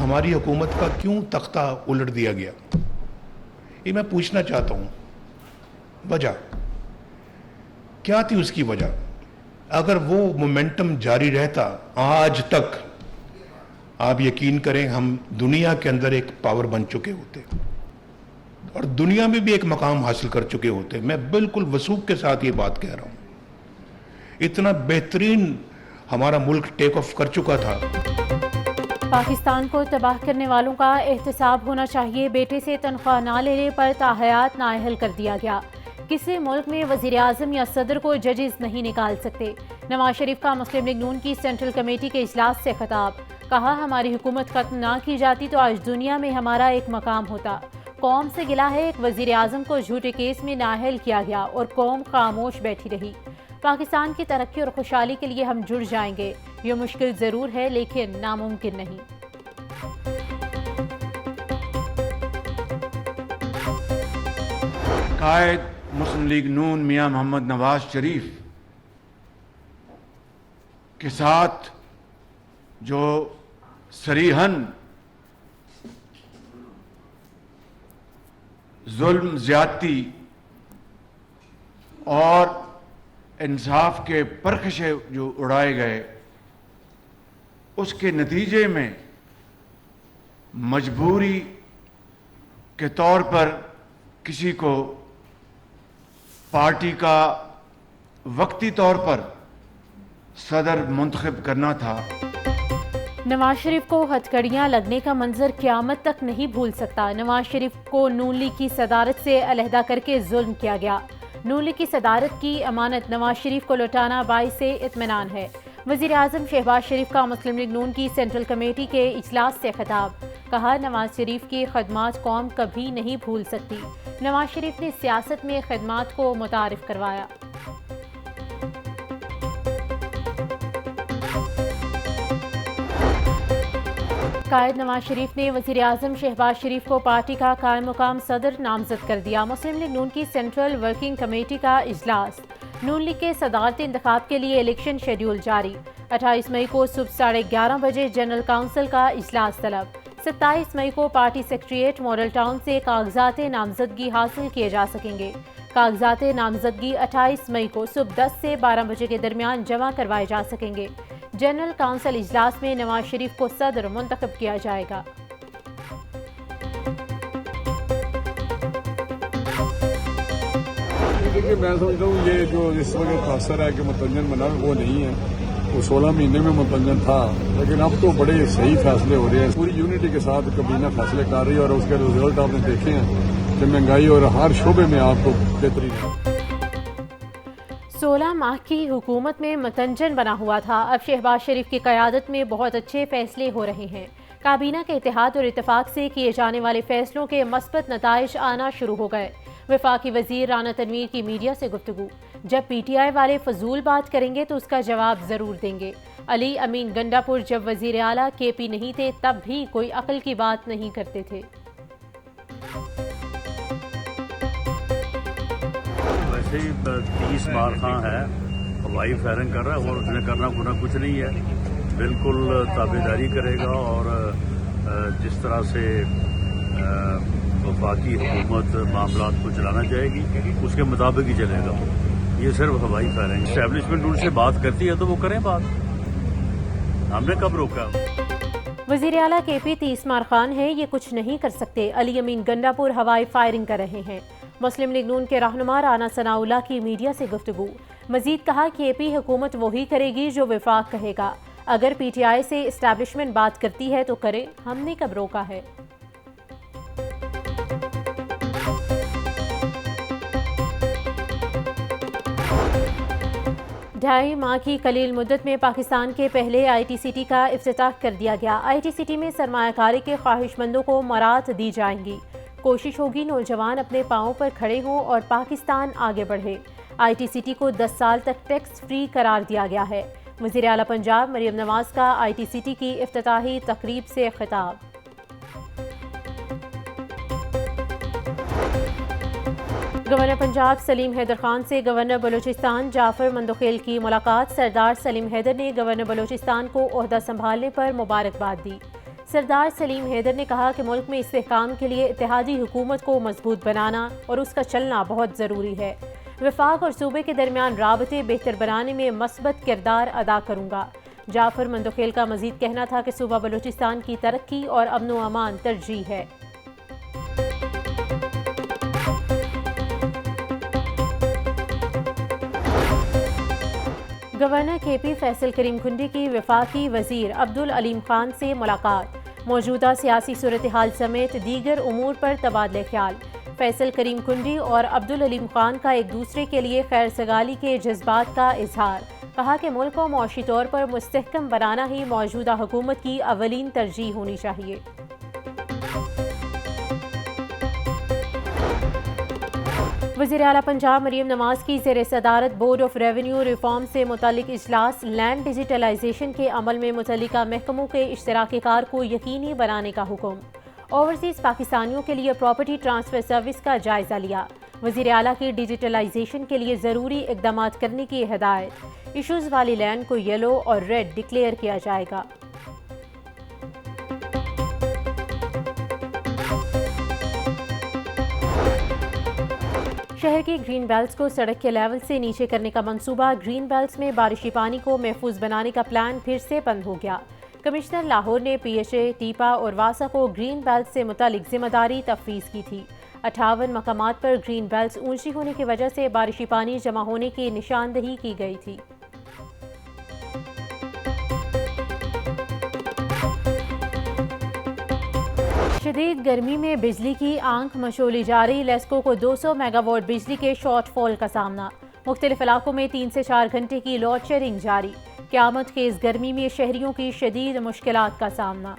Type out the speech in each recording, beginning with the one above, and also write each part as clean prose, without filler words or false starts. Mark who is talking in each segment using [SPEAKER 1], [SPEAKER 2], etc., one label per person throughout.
[SPEAKER 1] हमारी हुकूमत का क्यों तख्ता उलट दिया गया, ये मैं पूछना चाहता हूँ। वजह क्या थी उसकी वजह? अगर वो मोमेंटम जारी रहता, आज तक आप यकीन करें हम दुनिया के अंदर एक पावर बन चुके होते और दुनिया में भी एक मकाम हासिल कर चुके होते। मैं बिल्कुल वसूख के साथ ये बात कह रहा हूँ। इतना बेहतरीन हमारा मुल्क टेक ऑफ कर चुका था।
[SPEAKER 2] पाकिस्तान को तबाह करने वालों का एहतसाब होना चाहिए। बेटे से तनख्वाह ना लेने पर ताहयात नाअहल कर दिया गया। किसी मुल्क में वजीर आजम या सदर को जजेस नहीं निकाल सकते। नवाज शरीफ का मुस्लिम लीग नून की सेंट्रल कमेटी के इजलास से खिताब। कहा, हमारी हुकूमत खत्म ना की जाती तो आज दुनिया में हमारा एक मकाम होता। कौम से गिला है, एक वजीर आजम को झूठे केस में नाअहल किया गया और कौम खामोश बैठी रही। पाकिस्तान की तरक्की और खुशहाली के लिए हम जुड़ जाएंगे। ये मुश्किल जरूर है लेकिन नामुमकिन नहीं।
[SPEAKER 3] कायद मुस्लिम लीग नून मियां मोहम्मद नवाज शरीफ के साथ जो सरीहन जुल्म, ज्यादती और इंसाफ के परखशे जो उड़ाए गए, उसके नतीजे में मजबूरी के तौर पर किसी को पार्टी का वक्ती तौर पर सदर मुंतखब करना था।
[SPEAKER 2] नवाज शरीफ को हथकड़ियां लगने का मंजर क़यामत तक नहीं भूल सकता। नवाज शरीफ को नून लीग की सदारत से अलहदा करके जुल्म किया गया। नून लीग की सदारत की अमानत नवाज शरीफ को लौटाना बाइस इत्मीनान है। वज़ीर आज़म शहबाज शरीफ का मुस्लिम लीग नून की सेंट्रल कमेटी के इजलास से खिताब। कहा, नवाज शरीफ की खदमात कौम कभी नहीं भूल सकती। नवाज शरीफ ने सियासत में खदमात को मुतारिफ करवाया। कायद नवाज शरीफ ने वज़ीर आज़म शहबाज शरीफ को पार्टी का कायम मुकाम सदर नामजद कर दिया। मुस्लिम लीग नून की सेंट्रल वर्किंग कमेटी का इजलास। नून लीग के सदारती इंतखाब के लिए इलेक्शन शेड्यूल जारी। 28 मई को सुबह 11:30 बजे जनरल काउंसिल का इजलास तलब। 27 मई को पार्टी सेक्रेटेरिएट मॉडल टाउन से कागजात नामजदगी हासिल किए जा सकेंगे। कागजात नामजदगी 28 मई को सुबह 10 से 12 बजे के दरमियान जमा करवाए जा सकेंगे। जनरल काउंसिल इजलास में नवाज शरीफ को सदर मुंतखब किया जाएगा।
[SPEAKER 4] देखिए, मैं समझता हूँ ये जो इस वक्त असर है कि मतंजन बना, वो नहीं है। वो 16 महीने में मतंजन था, लेकिन अब तो बड़े सही फैसले हो रहे हैं। पूरी यूनिटी के साथ कबीना फैसले कर रही है और उसके रिजल्ट आपने देखे हैं कि महंगाई और हर शोबे में आपको बेहतरीन है।
[SPEAKER 2] 16 माह की हुकूमत में मतंजन बना हुआ था। अब शहबाज शरीफ की क़यादत में बहुत अच्छे फैसले हो रहे हैं। काबीना के इत्तेहाद और इत्तेफाक से किए जाने वाले फैसलों के मस्बत नताइज आना शुरू हो गए। वफाकी वजीर राना तनवीर की मीडिया से गुफ्तगू। जब PTI वाले फजूल बात करेंगे तो उसका जवाब जरूर देंगे। अली अमीन गंडापुर जब वजीर आला KP नहीं थे तब भी कोई अक्ल की बात नहीं करते थे।
[SPEAKER 5] वैसे ही 30 बार खां है, हवाई फायरिंग कर रहा है और उसने करना कुछ नहीं है। बिल्कुल ताबेदारी करेगा और जिस तरह से वफाकी हुकूमत मामलात को चलाना चाहेगी उसके मुताबिक ही चलेगा। ये सिर्फ हवाई फायरिंग। एस्टेब्लिशमेंट रूल से बात करती है तो वो करें बात, हमने कब रोका?
[SPEAKER 2] वज़ीर आला KP 30 मार खान है, ये कुछ नहीं कर सकते। अली अमीन गंडापुर हवाई फायरिंग कर रहे हैं। मुस्लिम लीग नून के रहनुमा राना सनाउल्लाह की मीडिया से गुफ्तगू। मजीद कहा, KP हुकूमत वही करेगी जो वफाक कहेगा। अगर PTI से इस्टेब्लिशमेंट बात करती है तो करे, हमने कब रोका है? ढाई माह की कलील मुद्दत में पाकिस्तान के पहले ITCT का इफ्तिताह कर दिया गया। ITCT में सरमायाकारी के ख्वाहिशमंदों को मराहत दी जाएंगी। कोशिश होगी नौजवान अपने पाँव पर खड़े हों और पाकिस्तान आगे बढ़े। ITCT को 10 साल तक टैक्स फ्री करार दिया गया है। वज़ीर आला पंजाब मरियम नवाज का ITCT की इफ्तिताही तकरीब से खिताब। गवर्नर पंजाब सलीम हैदर खान से गवर्नर बलूचिस्तान जाफर मंदोखेल की मुलाकात। सरदार सलीम हैदर ने गवर्नर बलूचिस्तान को ओहदा संभालने पर मुबारकबाद दी। सरदार सलीम हैदर ने कहा कि मुल्क में इस्तेहकाम के लिए इत्तेहादी हुकूमत को मजबूत बनाना और उसका चलना बहुत ज़रूरी है। वफाक और सूबे के दरमियान राबते बेहतर बनाने में मस्बत किरदार अदा करूँगा। जाफर मंदोखेल का मजीद कहना था कि सूबा बलूचिस्तान की तरक्की और अमन व अमान तरजीह है। गवर्नर KP फैसल करीम खुंडी की वफाकी वजीर अब्दुल अलीम खान से मुलाकात, मौजूदा सियासी सूरत हाल समेत दीगर उमूर पर तबादले ख्याल। फैसल करीम खुंडी और अब्दुल अलीम खान का एक दूसरे के लिए खैर सगाली के जज्बात का इजहार। कहा कि मुल्क को मौशी तौर पर मुस्तहकम बनाना ही मौजूदा हुकूमत की अवलीन तरजीह होनी चाहिए। वज़ीर आला पंजाब मरीम नवाज की ज़ेर सदारत बोर्ड ऑफ रेवेन्यू रिफॉर्म से मुतालिक इजलास, लैंड डिजिटलाइजेशन के अमल में मुतल्लिका महकमों के इश्तराकी कार को यकीनी बनाने का हुक्म। ओवरसीज़ पाकिस्तानियों के लिए प्रॉपर्टी ट्रांसफ़र सर्विस का जायज़ा लिया। वज़ीर आला की डिजिटलाइजेशन के लिए ज़रूरी इक़दाम करने की हिदायत। इशूज़ वाली लैंड को येलो और रेड डिक्लेयर किया जाएगा। शहर की ग्रीन बेल्ट्स को सड़क के लेवल से नीचे करने का मंसूबा। ग्रीन बेल्ट्स में बारिशी पानी को महफूज बनाने का प्लान फिर से बंद हो गया। कमिश्नर लाहौर ने PHA, टीपा और वासा को ग्रीन बेल्ट से मुतालिक जिम्मेदारी तफवीज़ की थी। 58 मकामात पर ग्रीन बेल्ट्स ऊंची होने की वजह से बारिशी पानी जमा होने की निशानदही की गई थी। शदीद गर्मी में बिजली की आंख मशोली जारी। लेस्को को 200 मेगावाट बिजली के शॉर्टफॉल का सामना। मुख्तलिफ इलाकों में 3 से 4 घंटे की लोड शेडिंग जारी। क़यामत के इस गर्मी में शहरियों की शदीद मुश्किलात का सामना।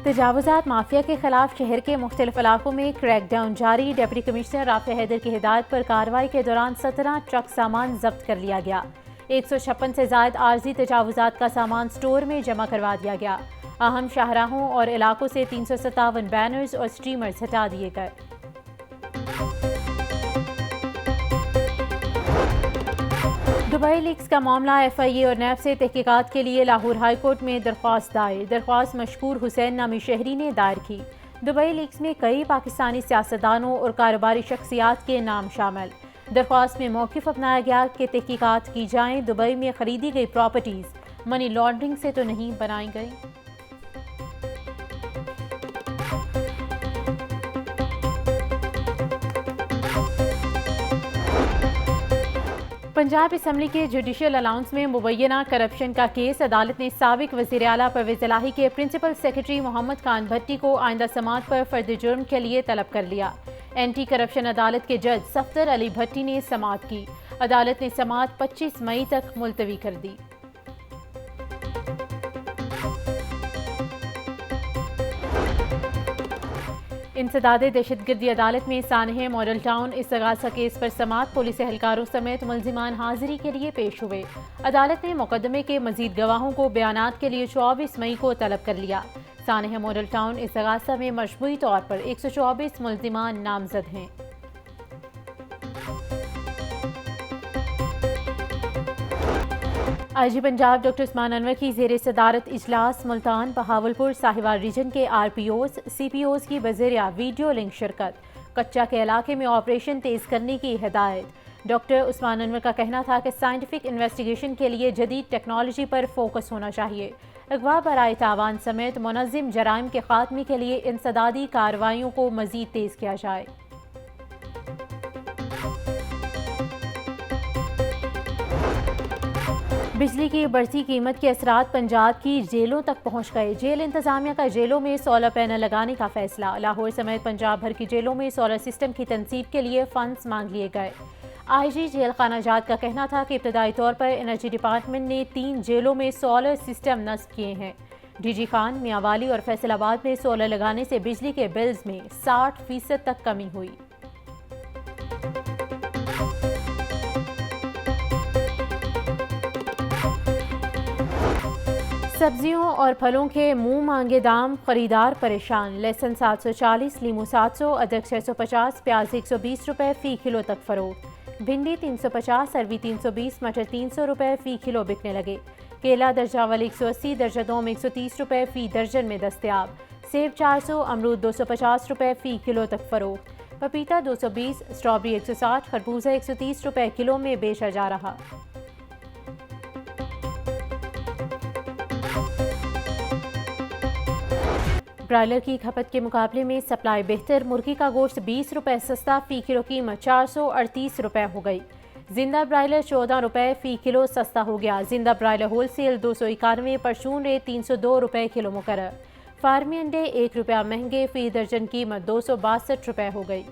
[SPEAKER 2] तजावुज़ात माफिया के खिलाफ शहर के मुख्तलिफ इलाकों में क्रैकडाउन जारी। डिप्टी कमिश्नर राफे हैदर की हिदायत पर कार्रवाई के दौरान 17 ट्रक सामान जब्त कर लिया गया। 156 से ज़ायद आर्जी तजावुज़ात का सामान स्टोर में जमा करवा दिया गया। अहम शाहराहों और इलाकों से 357 बैनर्स और स्ट्रीमर्स हटा दिए गए। दुबई लीक्स का मामला FIA और NAB से तहकीकात के लिए लाहौर हाई कोर्ट में दरख्वास्त दायर। दरख्वास्त मशकूर हुसैन नामी शहरी ने दायर की। दुबई लीक्स में कई पाकिस्तानी सियासतदानों और कारोबारी शख्सियात के नाम शामिल। दरख्वास्त में मौक़िफ़ अपनाया गया कि तहकीकात की जाएँ, दुबई में ख़रीदी गई प्रॉपर्टीज़ मनी लॉन्ड्रिंग से तो नहीं बनाई गई। पंजाब असम्बली के जुडिशल अलाउंस में मुबैना करप्शन का केस। अदालत ने साबिक वज़ीर आला परवेज़ इलाही के प्रिंसिपल सेक्रेटरी मोहम्मद खान भट्टी को आइंदा समाअत पर फर्द जुर्म के लिए तलब कर लिया। एंटी करप्शन अदालत के जज सफ्दर अली भट्टी ने समाअत की। अदालत ने समाअत 25 मई तक मुलतवी कर दी। इंसदादे दहशतगर्दी अदालत में सानह मॉडल टाउन इस्तगासा केस पर समाअत। पुलिस एहलकारों समेत मुल्जिमान हाजिरी के लिए पेश हुए। अदालत ने मुकदमे के मजीद गवाहों को बयानात के लिए 24 मई को तलब कर लिया। सानह मॉडल टाउन इस्तगासा में मजमूई तौर पर 124 मुल्जिमान नामजद हैं। IG पंजाब डॉक्टर उस्मान अनवर की ज़ेर सदारत इजलास। मुल्तान, बहावलपुर, साहिवाल रीजन के RPOs, CPOs की बज़रिया वीडियो लिंक शिरकत। कच्चा के इलाके में ऑपरेशन तेज़ करने की हिदायत। डॉक्टर उस्मान अनवर का कहना था कि साइंटिफिक इन्वेस्टिगेशन के लिए जदीद टेक्नोलॉजी पर फोकस होना चाहिए। अगवा बराए तावान समेत मुनज़्ज़म जराइम के खात्मे के लिए इंसदादी कार्रवाइयों को मज़ीद तेज़ किया जाए। बिजली की बढ़ती कीमत के असरात पंजाब की जेलों तक पहुंच गए। जेल इंतजामिया का जेलों में सोलर पैनल लगाने का फैसला। लाहौर समेत पंजाब भर की जेलों में सोलर सिस्टम की तनसीब के लिए फंड्स मांग लिए गए। IG जेल खाना जात का कहना था कि इब्तदाई तौर पर एनर्जी डिपार्टमेंट ने 3 जेलों में सोलर सिस्टम नस्ब किए हैं। DG खान, मियांवाली और फैसलाबाद में सोलर लगाने से बिजली के बिल्स में 60% तक कमी हुई। सब्जियों और फलों के मुंह मांगे दाम, खरीदार परेशान। लहसुन 740, लीमू 700, अदरक 650, प्याज 120 रुपए फी किलो तक फरोख्त। भिंडी 350, अरवी 320, मटर 300 रुपए फी किलो बिकने लगे। केला दर्जा अव्वल 180, दर्जा दोम 130 रुपए फी दर्जन में दस्तयाब। सेब 400, अमरूद 250 रुपए फी किलो तक फरोख्त। पपीता 220, स्ट्रॉबेरी 160, खरबूजा 130 रुपए किलो में बेचा जा रहा। ब्रायलर की खपत के मुकाबले में सप्लाई बेहतर। मुर्गी का गोश्त 20 रुपए सस्ता, फी किलो कीमत 438 रुपए हो गई। जिंदा ब्रायलर 14 रुपए फी किलो सस्ता हो गया। जिंदा ब्रायलर होलसेल 291, परचून रेट 302 रुपए किलो मुकर्रर। फार्मी अंडे 1 रुपया महंगे, फी दर्जन कीमत 262 रुपए हो गई।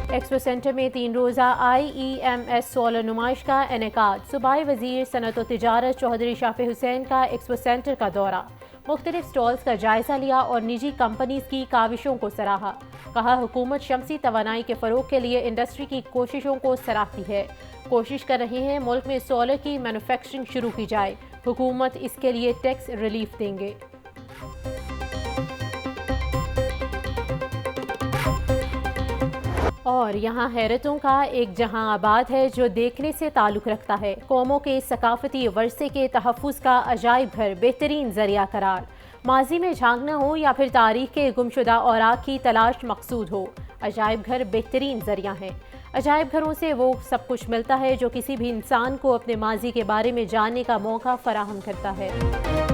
[SPEAKER 2] एक्सपो सेंटर में 3 रोज़ा IEMS सोलर नुमाइश का इनेकाद। सूबाई वजीर सनत व तिजारत चौधरी शाफी हुसैन का एक्सपो सेंटर का दौरा, मुख्तलिफ स्टॉल्स का जायजा लिया और निजी कंपनीज की काविशों को सराहा। कहा हुकूमत शमसी तवानाई के फ़रोग के लिए इंडस्ट्री की कोशिशों को सराहती है। कोशिश कर रहे हैं मुल्क में सोलर की मैन्युफैक्चरिंग शुरू की जाए। हुकूमत इसके लिए टैक्स रिलीफ देंगे। और यहाँ हैरतों का एक जहां आबाद है जो देखने से ताल्लुक़ रखता है। कौमों के सकाफती वर्से के तहफ़्फ़ुज़ का अजायब घर बेहतरीन ज़रिया करार। माजी में झांकना हो या फिर तारीख़ के गुमशुदा औराक की तलाश मकसूद हो, अजायब घर बेहतरीन ज़रिया है। अजायब घरों से वो सब कुछ मिलता है जो किसी भी इंसान को अपने माजी के बारे में जानने का मौका फ़राहम करता है।